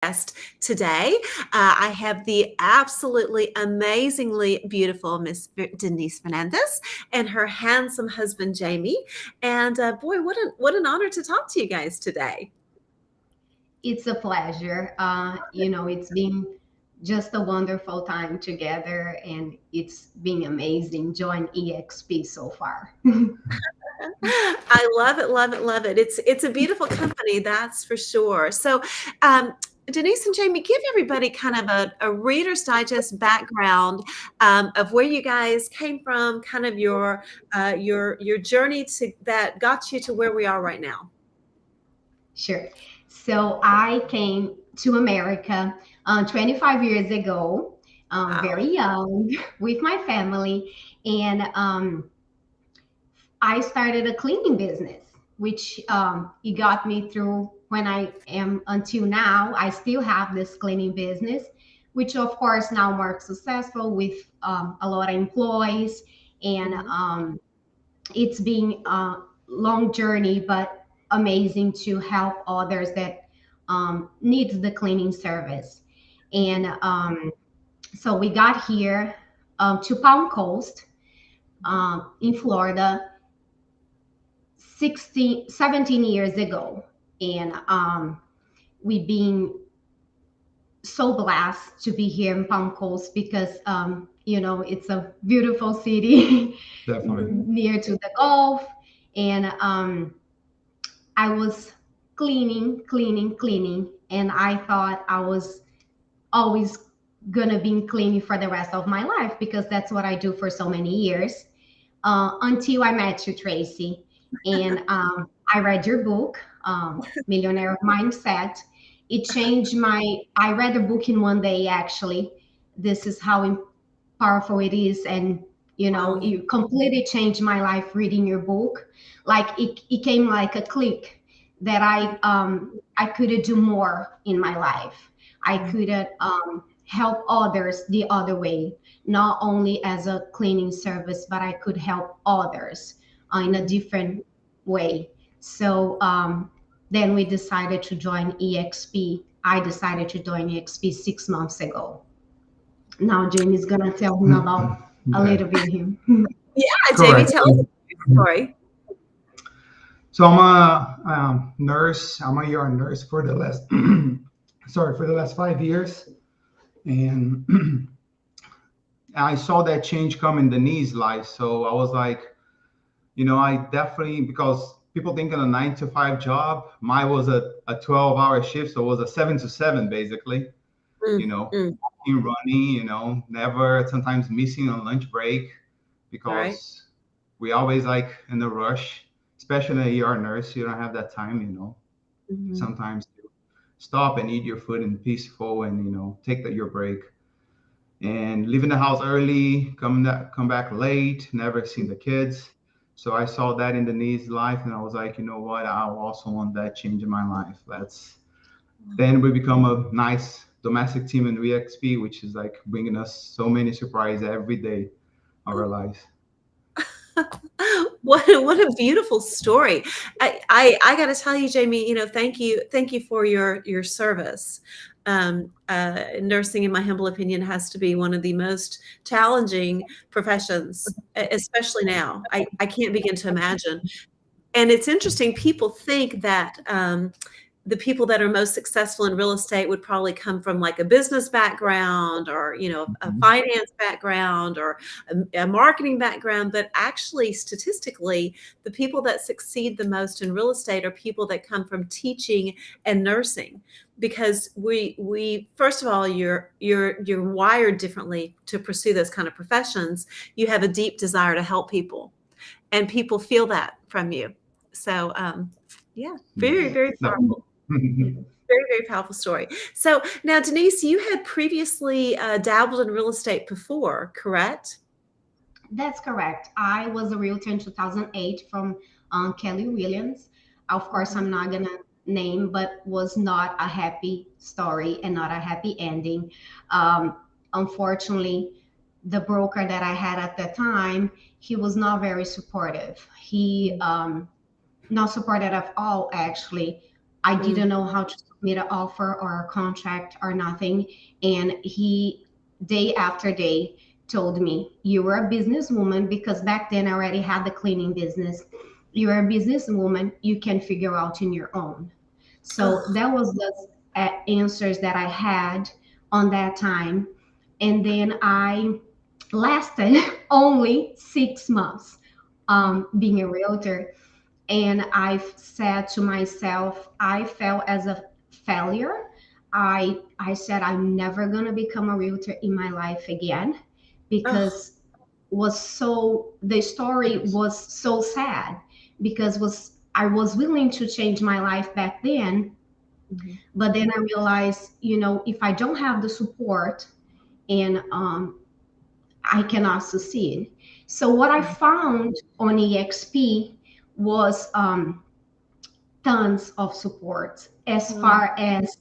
guest today. I have the absolutely amazingly beautiful Miss Denise Fernandez and her handsome husband Jamie. And boy, what an honor to talk to you guys today. It's a pleasure. It's been just a wonderful time together, and it's been amazing. Join EXP so far. I love it, love it, love it. It's a beautiful company, that's for sure. So, um, Denise and Jamie, give everybody kind of a Reader's Digest background of where you guys came from, kind of your journey to that got you to where we are right now. Sure. So I came to America 25 years ago, Wow. very young, with my family, and I started a cleaning business, which it got me through when I am until now. I still have this cleaning business, which of course now more successful with a lot of employees, and Mhm. it's been a long journey, but amazing to help others that needs the cleaning service. And so we got here to Palm Coast in Florida 17 years ago. And we've been so blessed to be here in Palm Coast because, it's a beautiful city Definitely. Mhm. near to the Gulf. And I was cleaning. And I thought I was always gonna be cleaning for the rest of my life because that's what I do for so many years. Until I met you, Tracy, and I read your book, Millionaire Mindset. It changed my. I read the book in one day. Actually, this is how powerful it is, and Wow. it completely changed my life reading your book. Like it came like a click that I could do more in my life. I could help others the other way, not only as a cleaning service, but I could help others in a different way. So then we decided to join EXP. I decided to join EXP 6 months ago. Now Jamie's gonna tell him about a Okay. little bit him. Yeah, Jamie, Correct. tell us your story. So I'm a nurse. I'm a ER nurse for the last, sorry, for the last 5 years, and I saw that change come in Denise's life. So I was like, I definitely because people think in a 9 to 5 job, mine was a 12-hour shift, so it was a 7 to 7 basically. You Mm, know, mm, walking, running. Never sometimes missing a lunch break right. because we always like in a rush, especially a ER nurse. You don't have that time. Mhm. Sometimes to stop and eat your food and peaceful and take your break and leaving the house early, come back late, never seen the kids. So I saw that in Denise's life, and I was like, you know what? I also want that change in my life. Let's then we become a nice domestic team in REXP, which is like bringing us so many surprises every day of our lives. What a beautiful story. I got to tell you, Jamie, thank you for your service. Nursing, in my humble opinion, has to be one of the most challenging professions, especially now. I can't begin to imagine. And it's interesting, people think that the people that are most successful in real estate would probably come from like a business background or a Mhm. finance background or a marketing background, but actually statistically the people that succeed the most in real estate are people that come from teaching and nursing, because we first of all, you're wired differently to pursue those kind of professions. You have a deep desire to help people, and people feel that from you. So yeah, very, Yes. very No. powerful. Very, very powerful story. So now, Denise, you had previously dabbled in real estate before, correct? That's correct. I was a realtor in 2008 from Keller Williams. Of course, Mhm. I'm not gonna name, but was not a happy story and not a happy ending. Um, Unfortunately, the broker that I had at the time, he was not very supportive. He not supported at all, actually. I Mm, didn't know how to made an offer or a contract or nothing. And he, day after day, told me, you were a businesswoman, because back then I already had the cleaning business. You're a businesswoman, you can figure out in your own. So Oh, that was the answers that I had on that time. And then I lasted only 6 months being a realtor. And I've said to myself, I felt as a failure. I said I'm never gonna become a realtor in my life again, oh, because the story was so sad, because was I was willing to change my life back then, mhm. but then I realized, if I don't have the support, and I cannot succeed. So what I found on EXP was tons of support, as Oh, far as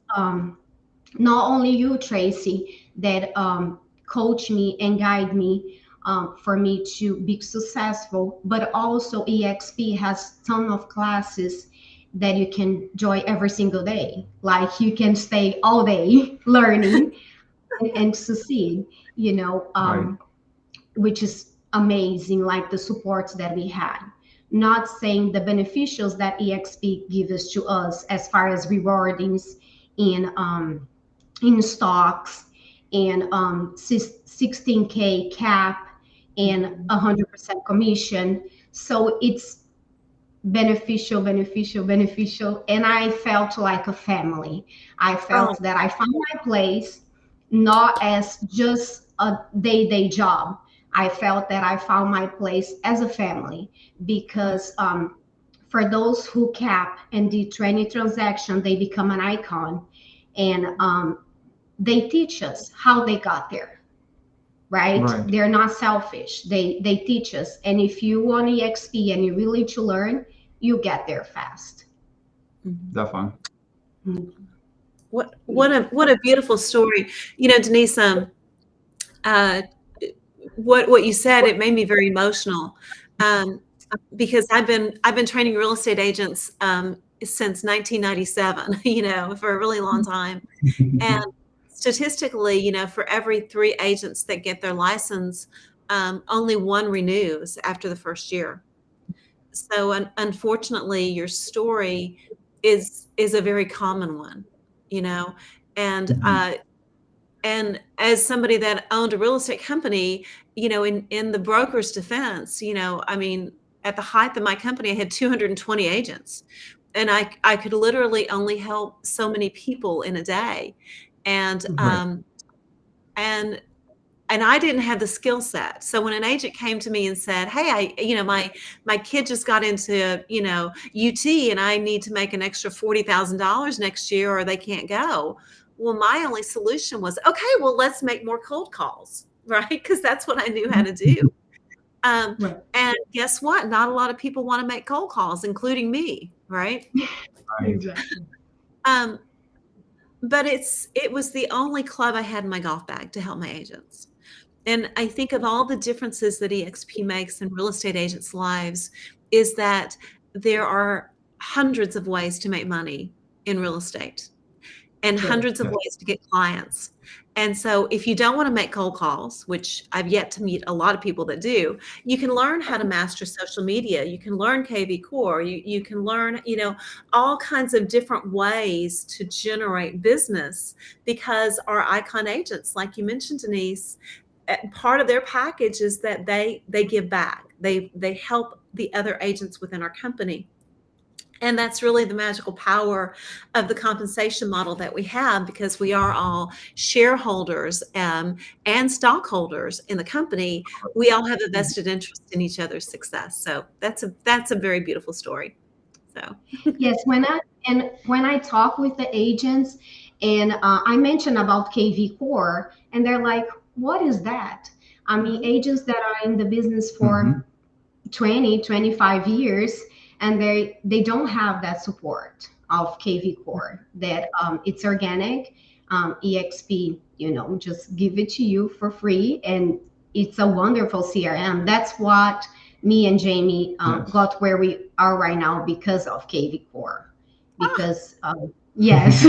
not only you, Traci, that coach me and guide me for me to be successful, but also EXP has ton of classes that you can join every single day. Like you can stay all day learning and succeed, Right. which is amazing, like the supports that we had. Not saying the beneficials that EXP gives to us as far as rewardings in stocks, and 16K cap and mhm. 100% commission. So it's beneficial, and I felt like a family. I Oh, felt that I found my place, not as just a day job. I felt that I found my place as a family, because for those who cap and did 20 transactions, they become an icon. And they teach us how they got there, right? Right. They're not selfish. They teach us. And if you want EXP and you're willing to learn, you get there fast. mhm. Definitely. What a beautiful story. Denise, uh, what you said, it made me very emotional, um, because I've been training real estate agents since 1997, for a really long time. And statistically, for every 3 agents that get their license, only one renews after the first year. So, unfortunately, your story is a very common one, you know, and Mhm. and as somebody that owned a real estate company, in the broker's defense, I mean, at the height of my company, I had 220 agents, and I could literally only help so many people in a day, and Right. and and I didn't have the skill set. So when an agent came to me and said, "Hey, my kid just got into UT, and I need to make an extra $40,000 next year, or they can't go," well, my only solution was, "Okay, well, let's make more cold calls," right? Because that's what I knew how to do. Right. And guess what? Not a lot of people want to make cold calls, including me, right? Right. Exactly. Um, but it was the only club I had in my golf bag to help my agents. And I think of all the differences that EXP makes in real estate agents' lives is that there are hundreds of ways to make money in real estate and True. hundreds of Yes. ways to get clients. And so if you don't want to make cold calls, which I've yet to meet a lot of people that do, you can learn how to master social media. You can learn KV Core. You can learn, all kinds of different ways to generate business, because our icon agents, like you mentioned, Denise, part of their package is that they give back. They help the other agents within our company. And that's really the magical power of the compensation model that we have, because we are all shareholders and stockholders in the company. We all have a vested interest in each other's success. So that's a very beautiful story. So Yes, when I talk with the agents, and I mention about KV Core, and they're like, "What is that?" I mean, mhm. agents that are in the business Hmm. for 20, 25 years, and they don't have that support of KV Core, that it's organic. EXP, just give it to you for free, and it's a wonderful CRM. That's what me and Jamie Yes. got where we are right now, because of KV Core. Ah, Because Yes.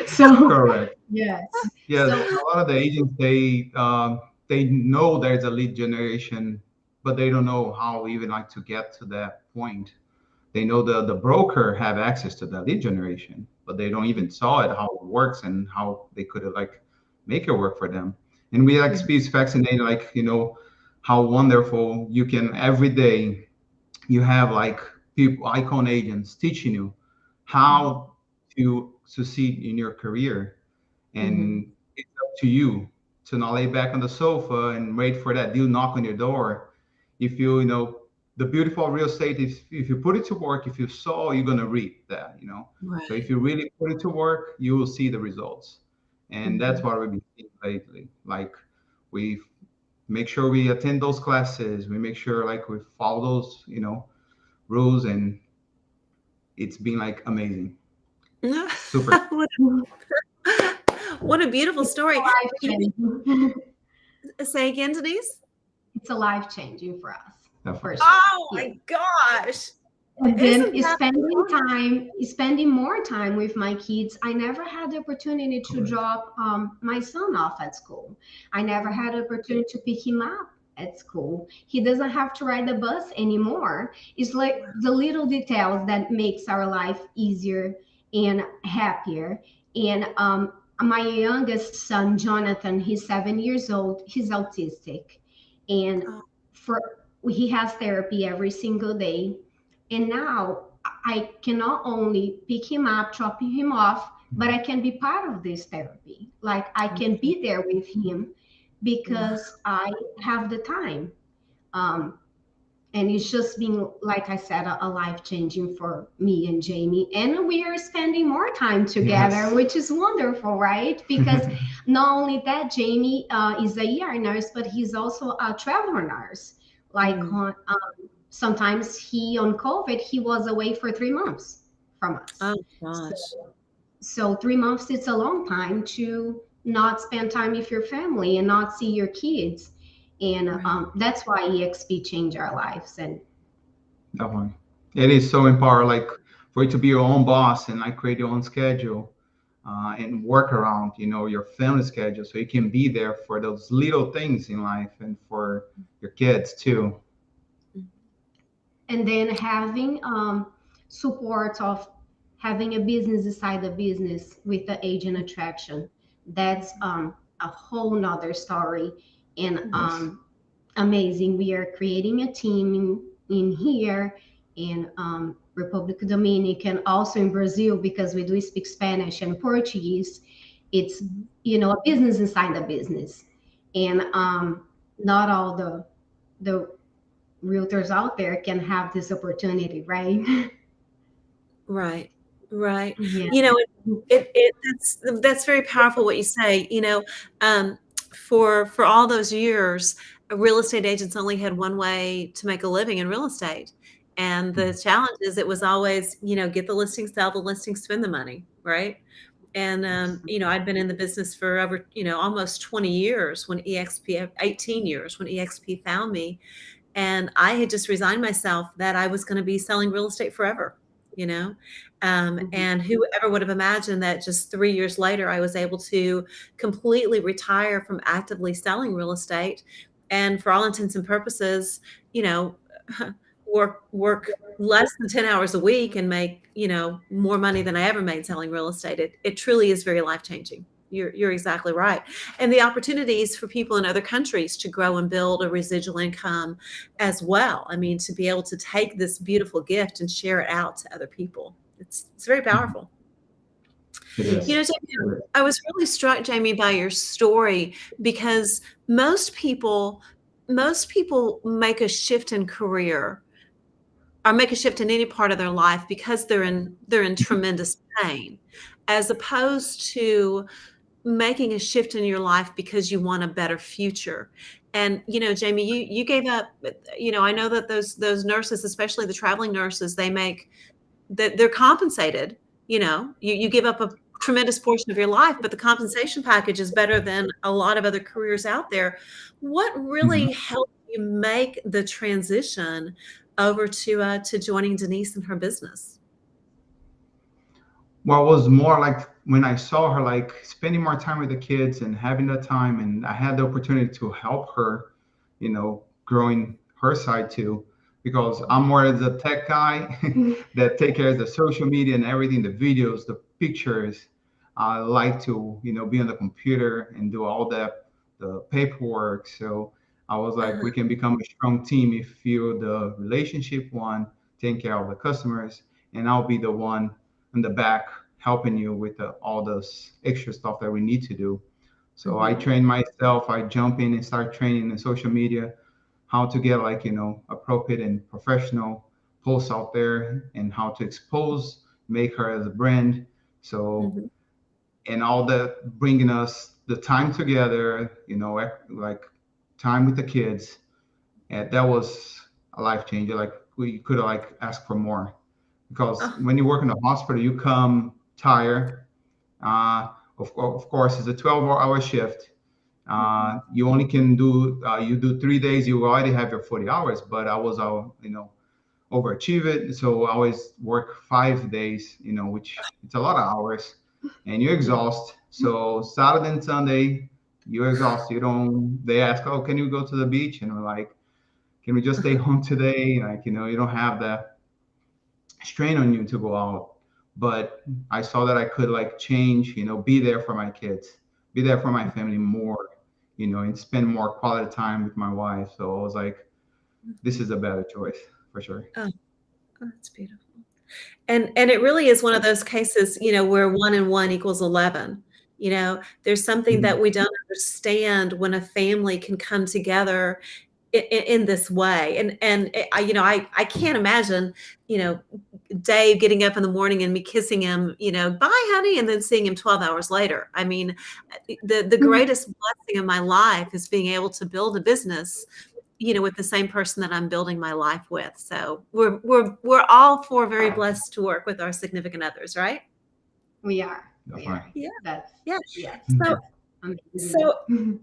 So Correct. yes. Yes, So a lot of the agents they know there's a lead generation, but they don't know how even like to get to that point. They know the broker have access to the lead generation, but they don't even saw it how it works and how they could like make it work for them. And we like Mhm. speaks fascinating, like how wonderful you can every day you have like people icon agents teaching you Mhm. how to succeed in your career, Mhm. and it's up to you to not lay back on the sofa and wait for that deal knock on your door. If the beautiful real estate, if you put it to work, if you sow, you're going to reap that. So if Right. you really put it to work, you will see the results. And that's Mhm. what we've been seeing lately. Like we make sure we attend those classes, we make sure like we follow those rules, and it's been like amazing, super. What what a beautiful it's a story. life You changing. say again, Denise? It's a life changing for us, for Definitely. sure. Oh Yeah. my gosh. And then Isn't that fun? spending more time with my kids. I never had the opportunity to Correct. drop my son off at school. I never had the opportunity to pick him up at school. He doesn't have to ride the bus anymore. It's like the little details that makes our life easier and happier. And my youngest son, Jonathan, he's 7 years old. He's autistic, and Oh, for he has therapy every single day, and now I can not only pick him up, dropping him off, but I can be part of this therapy. Like I can be there with him wow. because I have the time. Um, and it's just been, like I said, a life changing for me and Jamie. And we are spending more time together, Yes. which is wonderful, right? Because not only that, Jamie is a ER nurse, but he's also a traveler nurse. Like Mm. on, sometimes on COVID, he was away for 3 months from us. Oh So, gosh. so 3 months, it's a long time to not spend time with your family and not see your kids. And Right. that's why EXP changed our lives. And Definitely. It is so empowering, like for you to be your own boss and like create your own schedule, and work around, your family schedule, so you can be there for those little things in life and for your kids too. Mm. and then having support of having a business inside the business with the agent attraction, that's a whole nother story. And Yes. amazing, we are creating a team in here in Republic Dominican, also in Brazil, because we do speak Spanish and Portuguese. It's Mhm. a business inside a business. And not all the realtors out there can have this opportunity, right? Right. Right. Yeah. You know, that's very powerful what you say. Um, for all those years, real estate agents only had one way to make a living in real estate. And the challenge is it was always, get the listing, sell the listing, spend the money, right? And Yes. I'd been in the business for over, almost 20 years when EXP, 18 years when EXP found me. And I had just resigned myself that I was going to be selling real estate forever, you know? Mhm. And whoever would have imagined that just 3 years later, I was able to completely retire from actively selling real estate. And for all intents and purposes, you know, work less than 10 hours a week and make, more money than I ever made selling real estate. It truly is very life changing. You're exactly right. And the opportunities for people in other countries to grow and build a residual income as well. I mean, to be able to take this beautiful gift and share it out to other people. It's very Mhm. powerful. It is. Yes. Jamie, I was really struck, Jamie, by your story because most people make a shift in career or make a shift in any part of their life because they're in tremendous pain, as opposed to making a shift in your life because you want a better future. And Jamie, you gave up. I know that those nurses, especially the traveling nurses, they make that they're compensated. You give up a tremendous portion of your life, but the compensation package is better than a lot of other careers out there. What Mhm. really helped you make the transition over to joining Denise and her business? Well, it was more like when I saw her, like spending more time with the kids and having the time, and I had the opportunity to help her, growing her side too, because I'm more as a tech guy that take care of the social media and everything, the videos, the pictures. I like to, be on the computer and do all the paperwork. So I was like, we Uh-huh. can become a strong team if you're the relationship one, taking care of the customers, and I'll be the one in the back helping you with all those extra stuff that we need to do. So I Mhm. train myself. I jump in and start training in social media, how to get like appropriate and professional posts out there, and how to expose, make her as a brand. So Mhm. and all that bringing us the time together, like time with the kids, and that was a life changer. Like we could have like asked for more, because Oh, when you work in the hospital, you come tired. Of course, it's a 12-hour shift. mhm. You only can do you do 3 days. You already have your 40 hours, but I was overachieve it. So I always work 5 days, which it's a lot of hours, and you exhaust. So Saturday and Sunday, you're exhausted. You don't. They ask, "Oh, can you go to the beach?" And we're like, "Can we just stay home today?" Like, you don't have that strain on you to go out. But I saw that I could like change, be there for my kids, be there for my family more, and spend more quality time with my wife. So I was like, this is a better choice for sure. Oh, oh, that's beautiful. And it really is one of those cases, where 1 and 1 equals 11. There's something that Mhm. we don't understand when a family can come together in this way. And I can't imagine, you know, Dave getting up in the morning and me kissing him, "Bye, honey," and then seeing him 12 hours later. I mean, the greatest blessing of my life is being able to build a business, with the same person that I'm building my life with. So we're all four very blessed to work with our significant others, right? We are. We Definitely. are. Yeah, That's yeah. yes. So That's amazing. so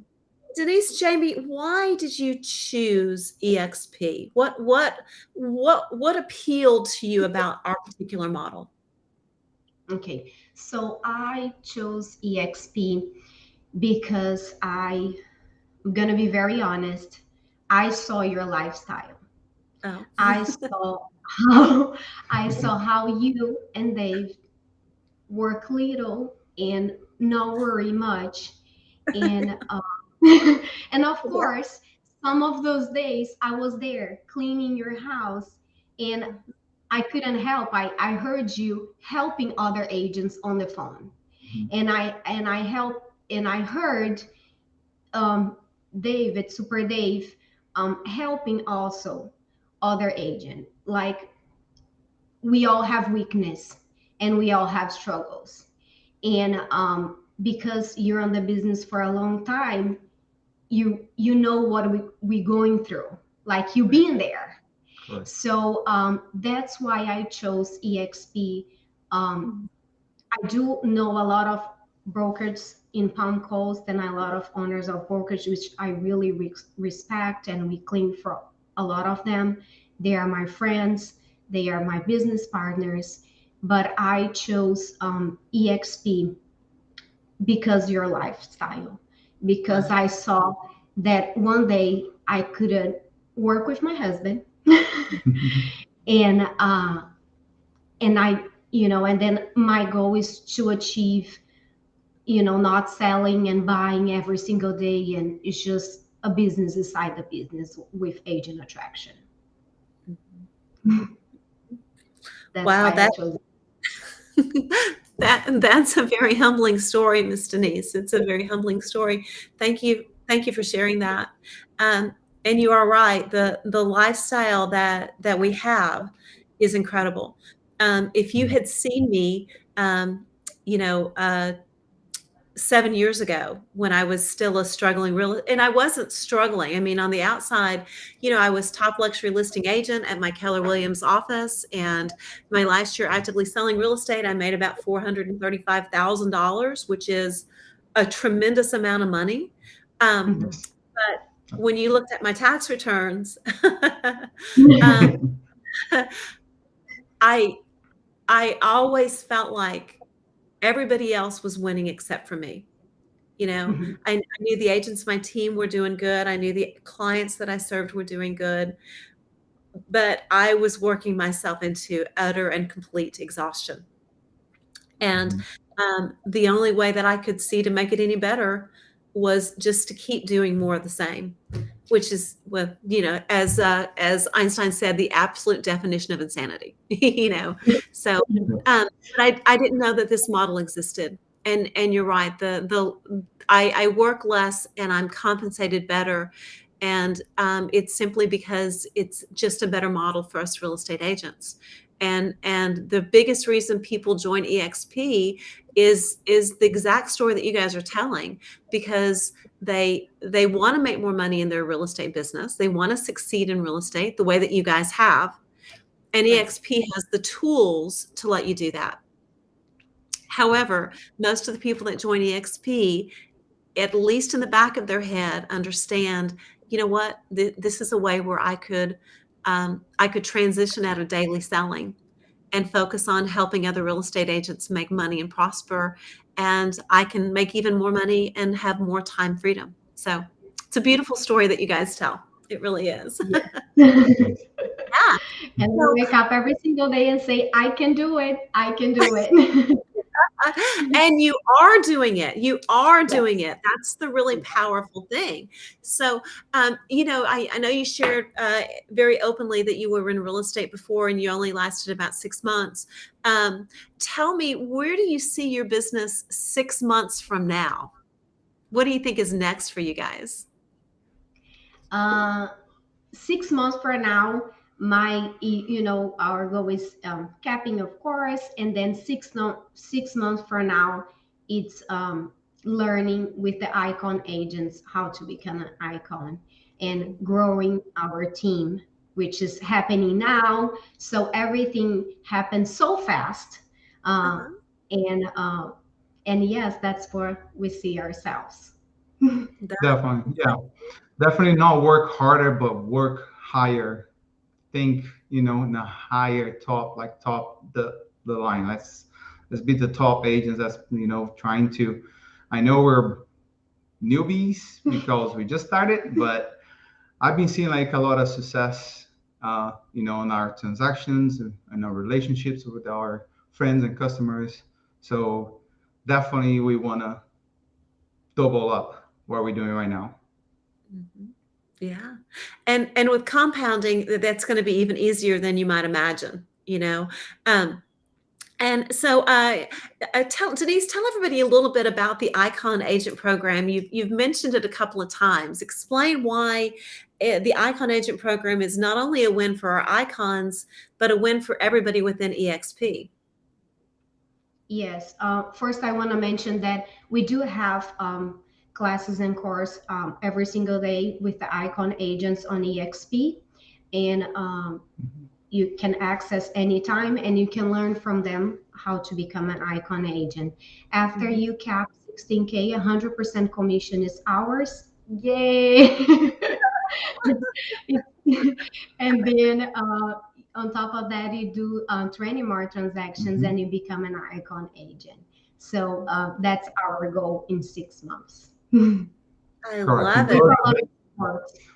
Denise, Jamie, why did you choose EXP? What appealed to you about our particular model? Okay. So I chose EXP because I'm gonna be very honest. I saw your lifestyle. Oh, I saw how I saw how you and Dave work little and not worry much, and and of yeah. course, some of those days I was there cleaning your house, and I couldn't help. I heard you helping other agents on the phone, and I heard um, David, Super Dave, helping also other agent. Like we all have weakness and we all have struggles, and because you're on the business for a long time, you know what we going through. Like you Right. been there. Correct. So that's why I chose EXP. Um, Mhm. I do know a lot of brokers in Palm Coast and a lot of owners of brokers, which I really respect, and we clean for a lot of them. They are my friends, they are my business partners, but I chose EXP because your lifestyle, because Wow. I saw that one day I couldn't work with my husband, and I, and then my goal is to achieve, not selling and buying every single day, and it's just a business inside the business with agent attraction. Mhm. That's Wow, why I chose. that's a very humbling story, Miss Denise. It's a very humbling story. Thank you for sharing that. Um, and you are right. The lifestyle that we have is incredible. If you had seen me, you know, uh, 7 years ago when I was still a struggling and I wasn't struggling. I mean, on the outside, I was top luxury listing agent at my Keller Williams office. And my last year actively selling real estate, I made about $435,000, which is a tremendous amount of money. Um, Mhm. Yes. but when you looked at my tax returns, um, I I always felt like everybody else was winning except for me. You know, I knew the agents, my team were doing good. I knew the clients that I served were doing good, but I was working myself into utter and complete exhaustion. And the only way that I could see to make it any better was just to keep doing more of the same, which is what, as Einstein said, the absolute definition of insanity. So but I didn't know that this model existed. And you're right. I work less and I'm compensated better. And it's simply because it's just a better model for us real estate agents. And the biggest reason people join EXP is the exact story that you guys are telling, because they want to make more money in their real estate business. They want to succeed in real estate the way that you guys have. And EXP has the tools to let you do that. However, most of the people that join EXP, at least in the back of their head, understand, you know what, this is a way where I could transition out of daily selling and focus on helping other real estate agents make money and prosper. And I can make even more money and have more time freedom. So it's a beautiful story that you guys tell. It really is. Yeah. And we wake up every single day and say, I can do it. I can do it. And you are doing it. You are doing it. That's the really powerful thing. So, I know you shared very openly that you were in real estate before and you only lasted about 6 months. Tell me, where do you see your business 6 months from now? What do you think is next for you guys? 6 months from now, our goal is capping, of course, and then 6 months from now, it's learning with the icon agents how to become an icon and growing our team, which is happening now. So everything happens so fast, and yes, that's where we see ourselves. Definitely, yeah, definitely not work harder, but work higher. Think, in a higher top, like top the line. Let's be the top agents. That's trying to. I know we're newbies because we just started, but I've been seeing like a lot of success, in our transactions and our relationships with our friends and customers. So definitely we want to double up what we're doing right now. Mm-hmm. Yeah. And with compounding, that's going to be even easier than you might imagine, And so, Denise, tell everybody a little bit about the Icon Agent Program. You've mentioned it a couple of times. Explain why the Icon Agent Program is not only a win for our icons, but a win for everybody within EXP. Yes. First, I want to mention that we do have classes and course every single day with the icon agents on EXP, and you can access anytime and you can learn from them how to become an icon agent. After you cap 16K, 100% commission is ours. Yay! And then on top of that, you do 20 more transactions and you become an icon agent. So that's our goal in 6 months. I love it.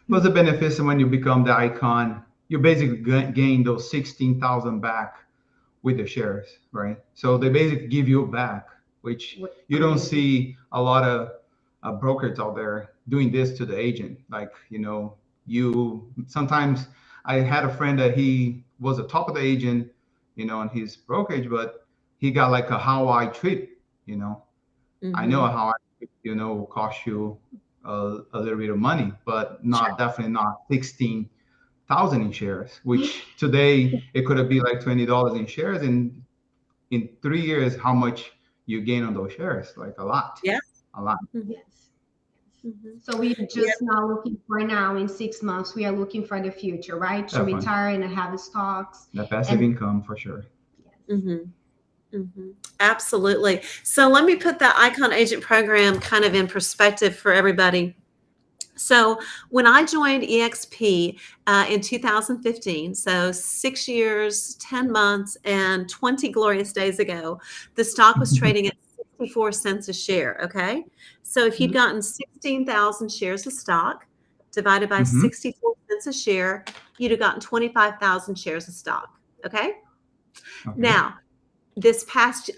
What's the benefits when you become the icon? You basically gain those 16,000 back with the shares, right? So they basically give you back, which you don't see a lot of brokers out there doing this to the agent. Like, you sometimes, I had a friend that he was the top of the agent, on his brokerage, but he got like a Hawaii trip, I know a Hawaii trip, will cost you a little bit of money, but definitely not 16,000 in shares, which today it could have been like $20 in shares. And in 3 years, how much you gain on those shares? Like a lot. Yeah. A lot. Yes. So we're just not looking for now in 6 months. We are looking for the future, right? To retire and have stocks. The passive income for sure. Yes. Absolutely. So let me put that Icon Agent Program kind of in perspective for everybody. So when I joined EXP in 2015, so 6 years, 10 months, and 20 glorious days ago, the stock was trading at 64 cents a share. Okay. So if you'd gotten 16,000 shares of stock divided by Mm-hmm. 64 cents a share, you'd have gotten 25,000 shares of stock. Okay. Okay. Now, this past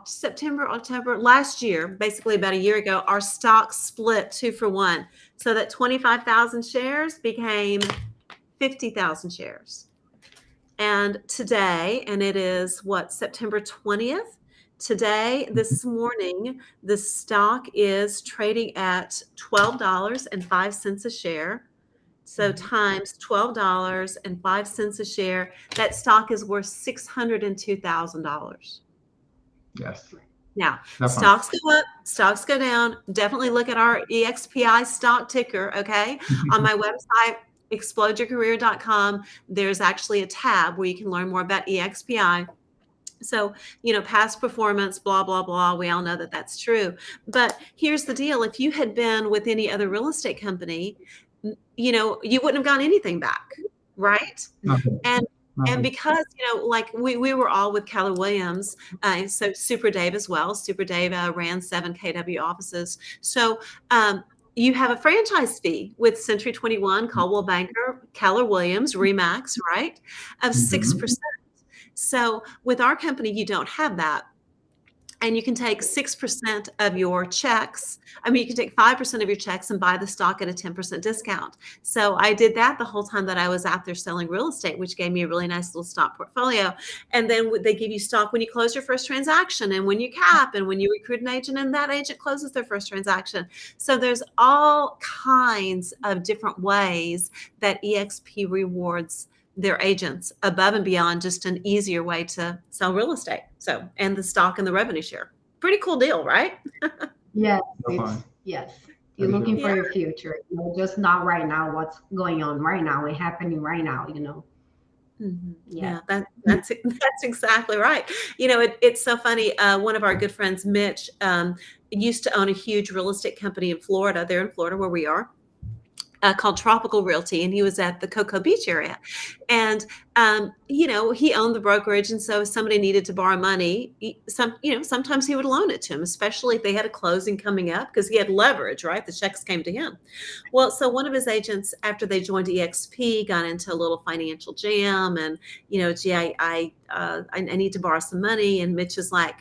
September, October last year, basically about a year ago, our stock split 2-for-1. So that 25,000 shares became 50,000 shares. And today, and it is what, September 20th? Today, this morning, the stock is trading at $12.05 a share. So times $12.05 a share, that stock is worth $602,000. Yes. Now, Definitely. stocks go up, stocks go down. Definitely look at our EXPI stock ticker, okay? On my website, explodeyourcareer.com, there's actually a tab where you can learn more about EXPI. So, past performance, blah, blah, blah. We all know that that's true. But here's the deal. If you had been with any other real estate company, you wouldn't have gotten anything back, right? Nothing. And Nothing. because, like we were all with Keller Williams, so Super Dave as well. Super Dave ran 7 KW offices. So you have a franchise fee with Century 21, Coldwell Banker, Keller Williams, Remax, right, of 6%. So with our company, you don't have that. And you can take 6% of your checks. I mean, you can take 5% of your checks and buy the stock at a 10% discount. So I did that the whole time that I was out there selling real estate, which gave me a really nice little stock portfolio. And then they give you stock when you close your first transaction and when you cap and when you recruit an agent and that agent closes their first transaction. So there's all kinds of different ways that EXP rewards their agents above and beyond just an easier way to sell real estate. So, and the stock and the revenue share. Pretty cool deal, right? Yes, Definitely. yes. That You're is looking real. for your future, just not right now. What's going on right now? It's happening right now. Yeah, that's exactly right. It's so funny. One of our good friends, Mitch, used to own a huge real estate company in Florida. They're in Florida where we are. Called Tropical Realty, and he was at the Cocoa Beach area. And he owned the brokerage, and so if somebody needed to borrow money, sometimes he would loan it to him, especially if they had a closing coming up, because he had leverage, right? The checks came to him. Well, so one of his agents, after they joined EXP, got into a little financial jam, and gee, I need to borrow some money, and Mitch is like,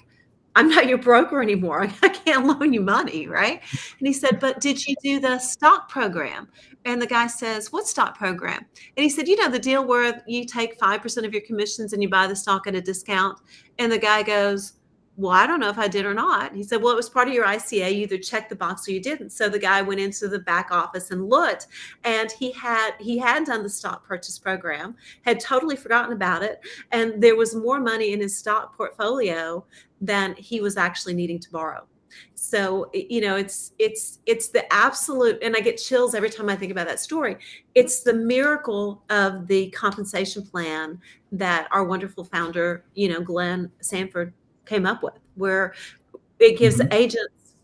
I'm not your broker anymore. I can't loan you money, right? And he said, but did you do the stock program? And the guy says, what stock program? And he said, the deal where you take 5% of your commissions and you buy the stock at a discount. And the guy goes, well, I don't know if I did or not. He said, well, it was part of your ICA. You either checked the box or you didn't. So the guy went into the back office and looked, and he had done the stock purchase program, had totally forgotten about it. And there was more money in his stock portfolio than he was actually needing to borrow. So, it's the absolute, and I get chills every time I think about that story. It's the miracle of the compensation plan that our wonderful founder, Glenn Sanford, came up with, where it gives agents,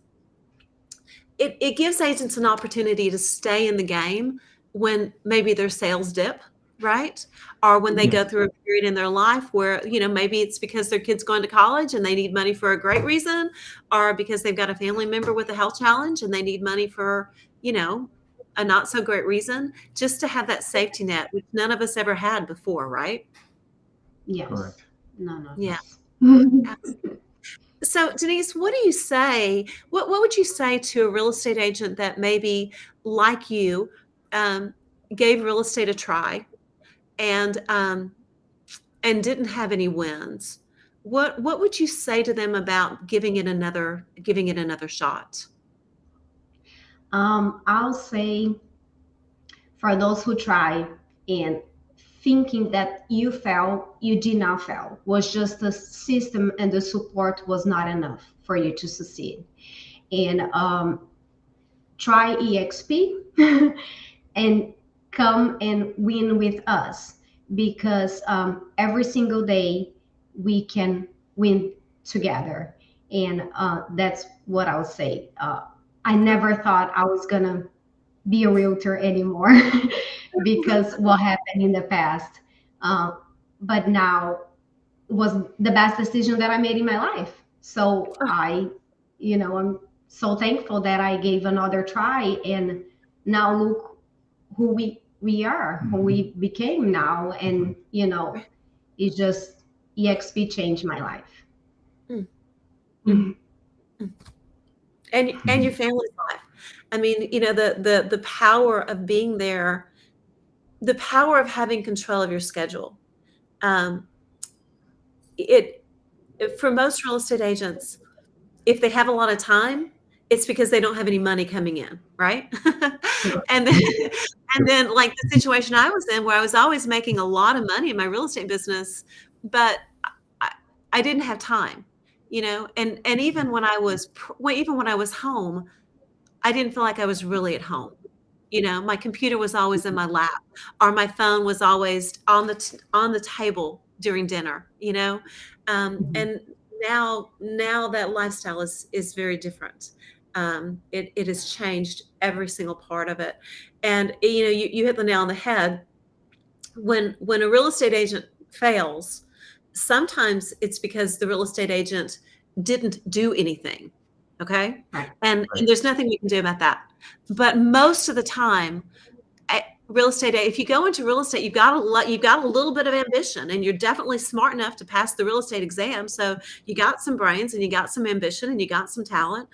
it gives agents an opportunity to stay in the game when maybe their sales dip, right? Or when they go through a period in their life where, maybe it's because their kid's going to college and they need money for a great reason, or because they've got a family member with a health challenge and they need money for, a not so great reason, just to have that safety net, which none of us ever had before, right? Yes. Correct. No. Yeah. So Denise, what do you say? What would you say to a real estate agent that maybe, like you, gave real estate a try and didn't have any wins? What would you say to them about giving it another shot? I'll say, for those who try and thinking that you fail, you did not fail. Was just the system and the support was not enough for you to succeed. And try EXP and come and win with us, because every single day we can win together. And that's what I would say. I never thought I was gonna be a realtor anymore because what happened in the past. Uh, but now was the best decision that I made in my life. So I'm so thankful that I gave another try, and now look who we are, who we became now, and it just EXP changed my life. Mm. Mhm. And your family's life. I mean, the power of being there, the power of having control of your schedule. Um, it for most real estate agents, if they have a lot of time, it's because they don't have any money coming in, right? and then, and then like the situation I was in, where I was always making a lot of money in my real estate business, but I, I didn't have time, and even when even when I was home, I didn't feel like I was really at home. My computer was always in my lap, or my phone was always on the table during dinner, and now that lifestyle is very different. It has changed every single part of it. And you hit the nail on the head. When a real estate agent fails, sometimes it's because the real estate agent didn't do anything. Okay. Right. And there's nothing we can do about that. But most of the time, real estate, if you go into real estate, you've got a little bit of ambition, and you're definitely smart enough to pass the real estate exam. So you got some brains, and you got some ambition, and you got some talent.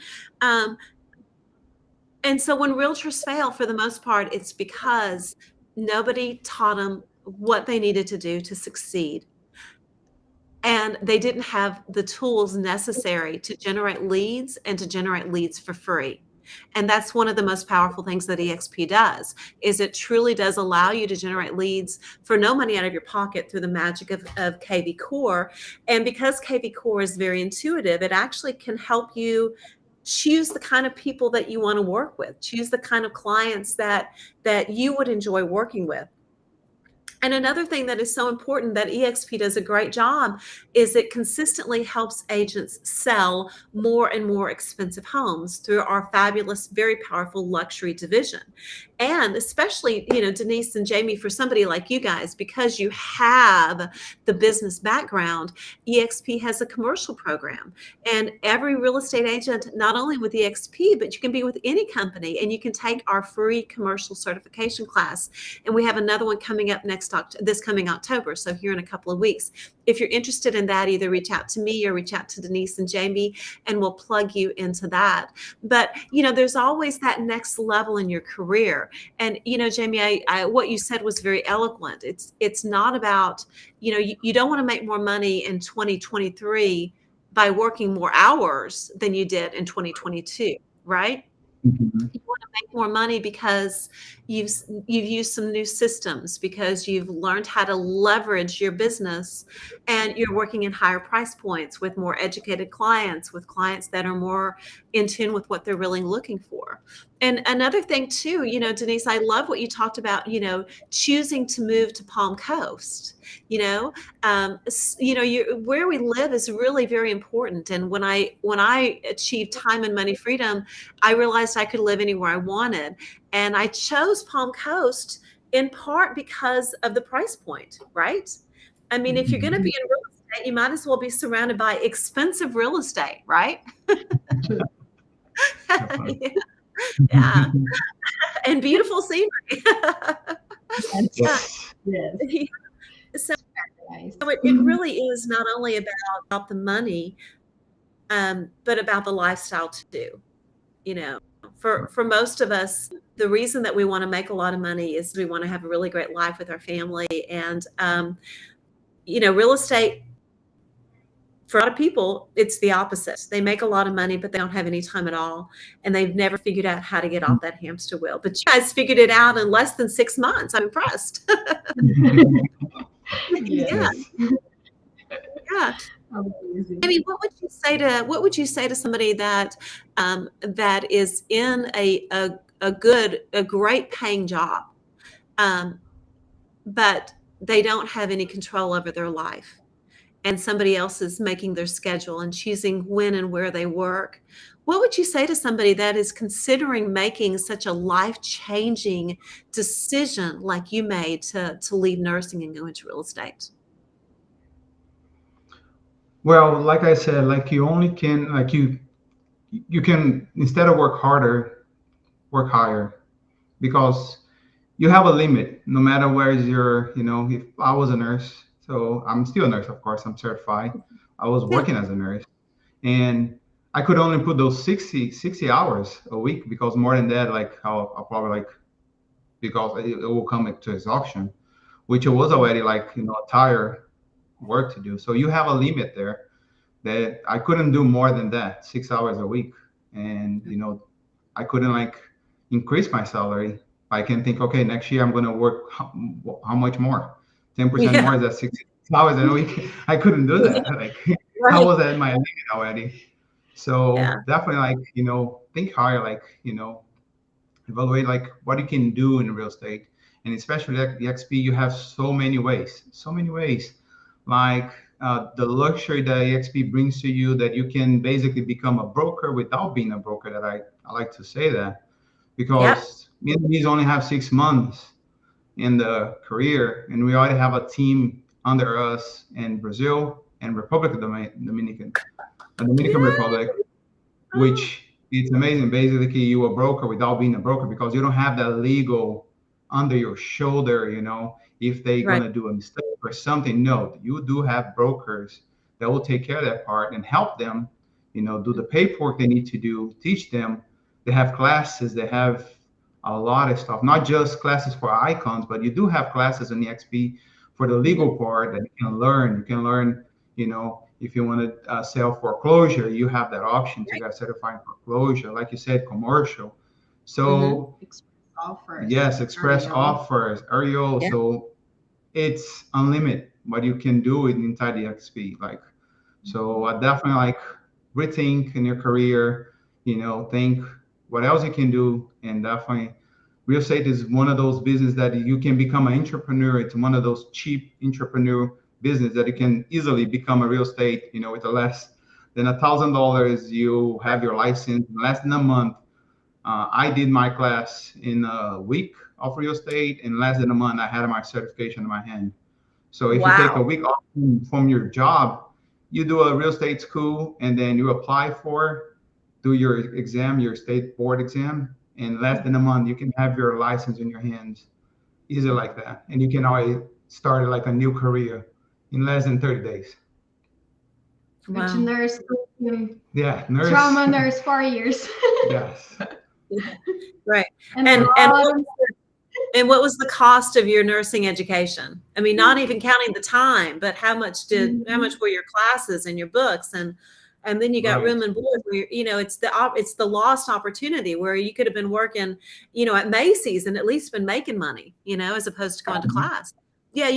And so when realtors fail, for the most part, it's because nobody taught them what they needed to do to succeed. And they didn't have the tools necessary to generate leads, and to generate leads for free. And that's one of the most powerful things that EXP does, is it truly does allow you to generate leads for no money out of your pocket through the magic of KV Core. And because KV Core is very intuitive, it actually can help you choose the kind of people that you want to work with, choose the kind of clients that you would enjoy working with. And another thing that is so important that EXP does a great job is it consistently helps agents sell more and more expensive homes through our fabulous, very powerful luxury division. And especially, Denise and Jamie, for somebody like you guys, because you have the business background, EXP has a commercial program. And every real estate agent, not only with EXP, but you can be with any company, and you can take our free commercial certification class. And we have another one coming up this coming October, so here in a couple of weeks. If you're interested in that, either reach out to me or reach out to Denise and Jamie, and we'll plug you into that. But there's always that next level in your career. And Jamie, what you said was very eloquent. It's not about you don't want to make more money in 2023 by working more hours than you did in 2022, right? Mhm. You want to make more money because you've used some new systems, because you've learned how to leverage your business, and you're working in higher price points with more educated clients, with clients that are more in tune with what they're really looking for. And another thing too, Denise, I love what you talked about, choosing to move to Palm Coast. Where we live is really very important. And when I achieved time and money freedom, I realized I could live anywhere I wanted. And I chose Palm Coast in part because of the price point, right? I mean, if you're going to be in real estate, you might as well be surrounded by expensive real estate, right? Yeah. And beautiful scenery. Yes. Yes. So Nice. it really is not only about the money, but about the lifestyle too. For most of us, the reason that we want to make a lot of money is we want to have a really great life with our family. And real estate, for a lot of people, it's the opposite. They make a lot of money, but they don't have any time at all, and they've never figured out how to get off that hamster wheel. But you guys figured it out in less than 6 months. I'm impressed. Yeah, Yes. yeah. Amazing. I mean, what would you say to somebody that that is in a great paying job, but they don't have any control over their life, and somebody else is making their schedule and choosing when and where they work? What would you say to somebody that is considering making such a life-changing decision like you made to leave nursing and go into real estate? Well, like I said, like you only can like you can, instead of work harder, work higher, because you have a limit no matter where is your, if I was a nurse, so I'm still a nurse, of course, I'm certified. I was Yeah. working as a nurse, and I could only put those 60 hours a week, because more than that, like I'll probably like, because it will come to exhaustion, which it was already like, a tired work to do. So you have a limit there that I couldn't do more than that, 6 hours a week. And, I couldn't like increase my salary. I can think, okay, next year I'm going to work how much more? 10% Yeah. more is that 6 hours a week. I couldn't do that. Like I Right. was at my limit already. So Yeah. definitely like, think higher, like, evaluate like what you can do in real estate. And especially like the XP, you have so many ways. Like the luxury that EXP brings to you, that you can basically become a broker without being a broker. That I like to say that, Yep. because Vietnamese only have 6 months in the career, and we already have a team under us in Brazil and Dominican Yeah. Republic, Oh, which it's amazing. Basically, you a broker without being a broker, because you don't have that legal under your shoulder, if they right. gonna do a mistake or something. No, you do have brokers that will take care of that part and help them, do the paperwork they need to do, teach them. They have classes, they have a lot of stuff, not just classes for icons, but you do have classes in the XP for the Mhm. legal part that you can learn. You can learn, if you want to sell foreclosure, you have that option to Right. get certified foreclosure, like you said, commercial. Mhm. So Express offers, yes, express REO. offers, REO. Yeah. So it's unlimited what you can do inside the XP. Like, so I definitely like rethink in your career, think what else you can do. And definitely real estate is one of those business that you can become an entrepreneur. It's one of those cheap entrepreneur business that you can easily become a real estate, with a less than $1,000. You have your license in less than a month. I did my class in a week of real estate. In less than a month, I had my certification in my hand. So if you take a Wow. week off from your job, you do a real estate school, and then you apply do your exam, your state board exam. In less than a month, you can have your license in your hands, easy like that. And you can always start like a new career in less than 30 days. Which Wow. nurse, Yeah, nurse. trauma nurse, 4 years. Yes. Yeah. Right. And a And lot what of, was what was the cost of your nursing education? I mean, not even counting the time, but how much Mhm. were your classes and your books, and then you got Right. room and board where it's the lost opportunity where you could have been working, at Macy's and at least been making money, as opposed to going to Mhm. class. Yeah,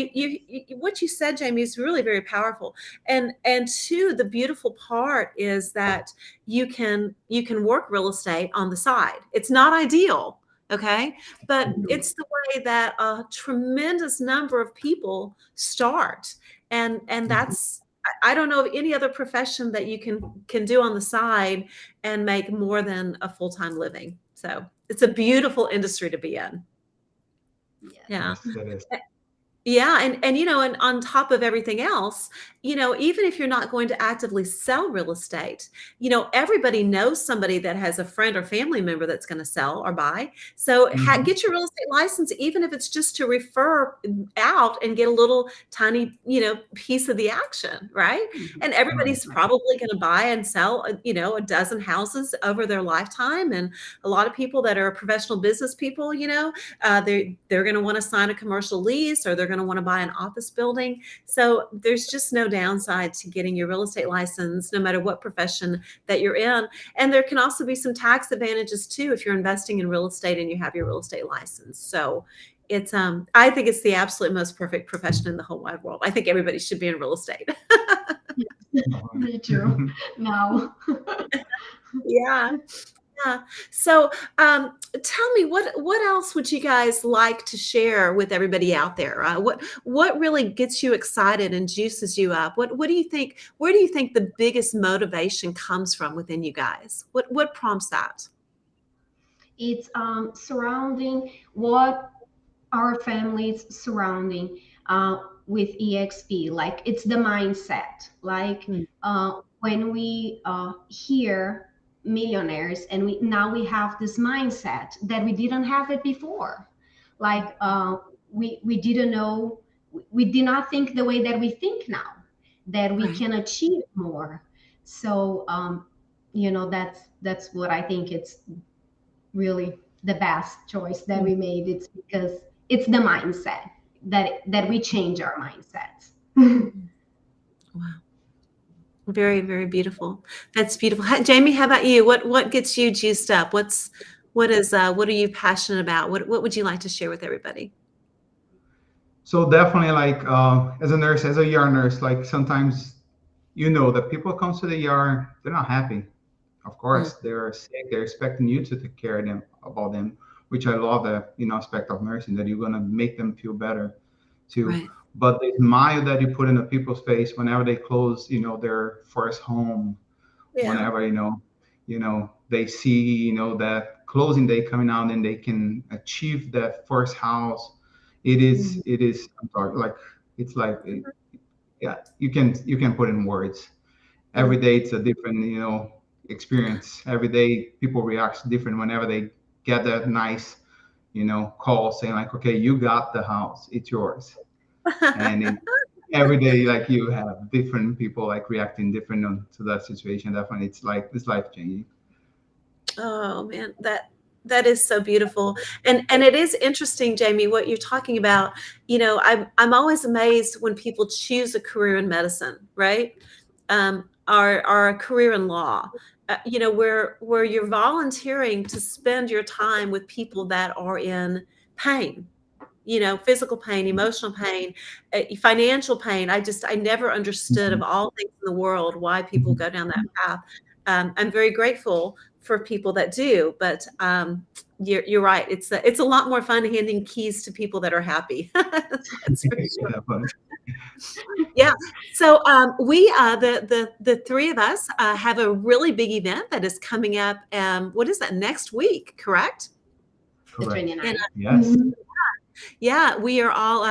what you said, Jamie, is really very powerful. And two, the beautiful part is that you can work real estate on the side. It's not ideal, okay? But it's the way that a tremendous number of people start. And Mhm. that's I don't know of any other profession that you can do on the side and make more than a full-time living. So it's a beautiful industry to be in. yes. Yeah. Yes, it is. Yeah, and on top of everything else, even if you're not going to actively sell real estate, everybody knows somebody that has a friend or family member that's going to sell or buy. So Mhm. get your real estate license, even if it's just to refer out and get a little tiny, piece of the action, right? Mhm. And Right. everybody's probably going to buy and sell, a dozen houses over their lifetime. And a lot of people that are professional business people, they're going to want to sign a commercial lease, or they're going to want to buy an office building. So there's just no downside to getting your real estate license, no matter what profession that you're in. And there can also be some tax advantages too if you're investing in real estate and you have your real estate license. So it's I think it's the absolute most perfect profession in the whole wide world. I think everybody should be in real estate. Me too. Now. Yeah. Yeah. So, tell me what else would you guys like to share with everybody out there? What really gets you excited and juices you up? What do you think? Where do you think the biggest motivation comes from within you guys? What prompts that? It's surrounding what our families surrounding with EXP. Like it's the mindset. Like Mm, when we hear millionaires, and we have this mindset that we didn't have it before. Like we didn't know, we did not think the way that we think now, that we right. can achieve more. So that's what I think it's really the best choice that Mm, we made. It's because it's the mindset that we change our mindsets. mm. Wow. Very, very beautiful. That's beautiful. Jamie, how about you? What gets you juiced up? What are you passionate about? What would you like to share with everybody? So definitely, like as a nurse, as a ER nurse, like sometimes that people come to the ER, they're not happy. Of Mm, course, they're sick. They're expecting you to take care of them about them, which I love that aspect of nursing, that you're gonna make them feel better too. right. But the smile that you put in the people's face whenever they close, their first home, Yeah. whenever they see that closing day coming out and they can achieve that first house. Mm, It is, I'm sorry, like it's like yeah, you can put in words. Every mm. day it's a different experience. Every day people react different whenever they get that nice call saying like, okay, you got the house, it's yours. And every day like you have different people like reacting different to that situation. Definitely it's life changing. Oh man, that is so beautiful. And it is interesting, Jamie, what you're talking about. I'm always amazed when people choose a career in medicine, right? Or a career in law. Where you're volunteering to spend your time with people that are in pain, physical pain, emotional pain, financial pain. I never understood of Mhm. all things in the world why people Mhm. go down that path. I'm very grateful for people that do, but you're right. It's a lot more fun handing keys to people that are happy. That's for sure. Definitely. Yeah. So we the three of us have a really big event that is coming up. What is that, next week? Correct? The Correct. 29th. Yes. Mhm. Yeah, we are all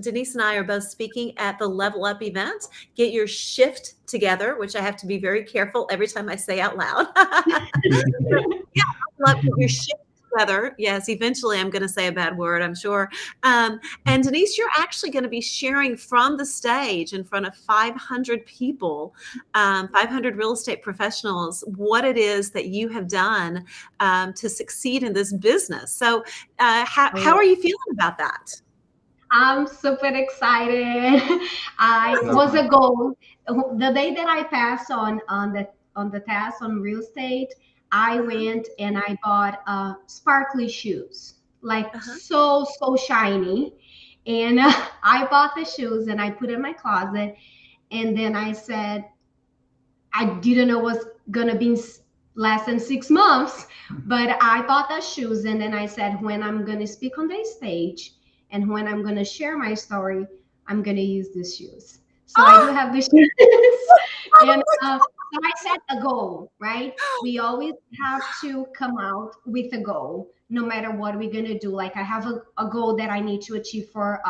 Denise and I are both speaking at the Level Up event. Get your shift together, which I have to be very careful every time I say out loud. Yeah, Level Up, get your shift together. Yes, eventually I'm going to say a bad word, I'm sure. And Denise, you're actually going to be sharing from the stage in front of 500 people, 500 real estate professionals, what it is that you have done to succeed in this business. So how Oh, are you feeling about that? I'm super excited. I was Definitely. a goal. The day that I passed on the test on real estate, I Uh-huh, went and I bought sparkly shoes, like uh-huh. so shiny. And I bought the shoes and I put in my closet. And then I said, I didn't know was gonna be less than 6 months, but I bought the shoes, and then I said, when I'm gonna speak on the stage and when I'm gonna share my story, I'm gonna use these shoes. So I do Oh, have the shoes, and oh so I set a goal. Right? We always have to come out with a goal, no matter what we're gonna do. Like I have a goal that I need to achieve for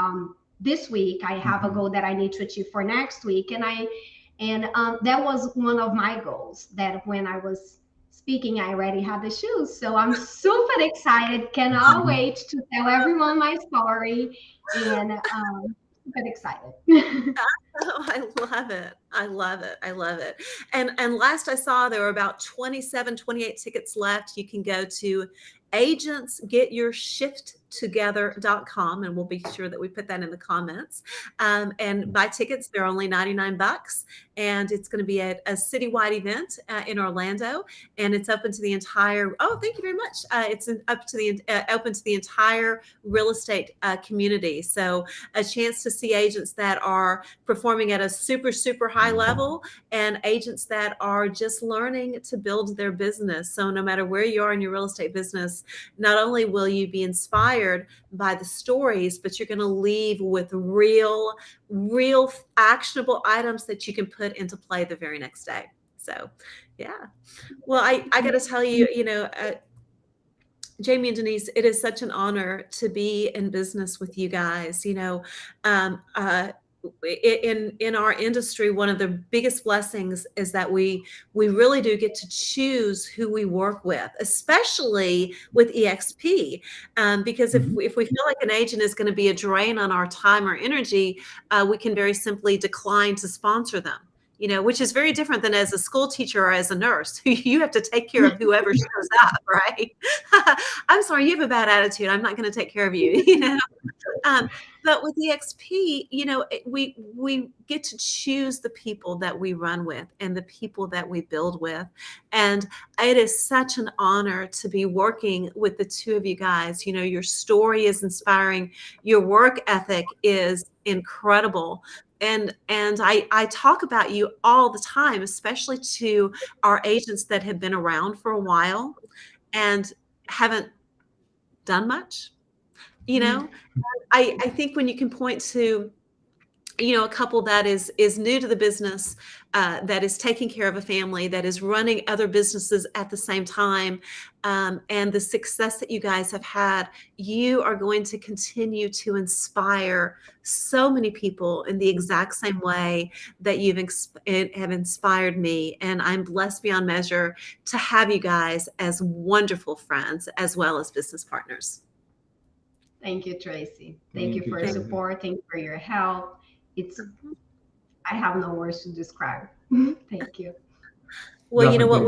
this week. I have a Mhm. goal that I need to achieve for next week, and that was one of my goals, that when I was speaking, I already had the shoes. So I'm super excited. Cannot wait to tell everyone my story. And super excited. Oh, I love it. I love it. I love it. And last I saw, there were about 27, 28 tickets left. You can go to agentsgetyourshift together.com, and we'll be sure that we put that in the comments, and buy tickets. They're only $99, and it's going to be a citywide event in Orlando, and it's open to the entire, oh, thank you very much. It's open to the entire real estate community. So a chance to see agents that are performing at a super, super high level, and agents that are just learning to build their business. So no matter where you are in your real estate business, not only will you be inspired by the stories, but you're going to leave with real actionable items that you can put into play the very next day. So, yeah. Well, I got to tell you, Jamie and Denise, it is such an honor to be in business with you guys. In our industry, one of the biggest blessings is that we really do get to choose who we work with, especially with EXP, because if we feel like an agent is going to be a drain on our time or energy, we can very simply decline to sponsor them. Which is very different than as a school teacher or as a nurse. You have to take care of whoever shows up, right? I'm sorry, you have a bad attitude. I'm not going to take care of you. But with EXP, we get to choose the people that we run with and the people that we build with. And it is such an honor to be working with the two of you guys. Your story is inspiring. Your work ethic is incredible. And I talk about you all the time, especially to our agents that have been around for a while and haven't done much. I think when you can point to, a couple that is new to the business, that is taking care of a family, that is running other businesses at the same time, and the success that you guys have had, you are going to continue to inspire so many people in the exact same way that have inspired me. And I'm blessed beyond measure to have you guys as wonderful friends as well as business partners. Thank you, Traci. Thank you for your support. Thank you for your help. I have no words to describe. Thank you. Well, you know what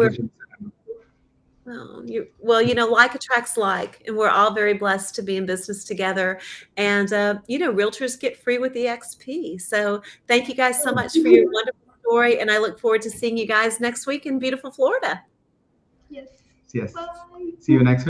like attracts like, and we're all very blessed to be in business together. And realtors get free with EXP. So thank you guys so much for your wonderful story, and I look forward to seeing you guys next week in beautiful Florida. Yes. Yes. Bye. See you next week.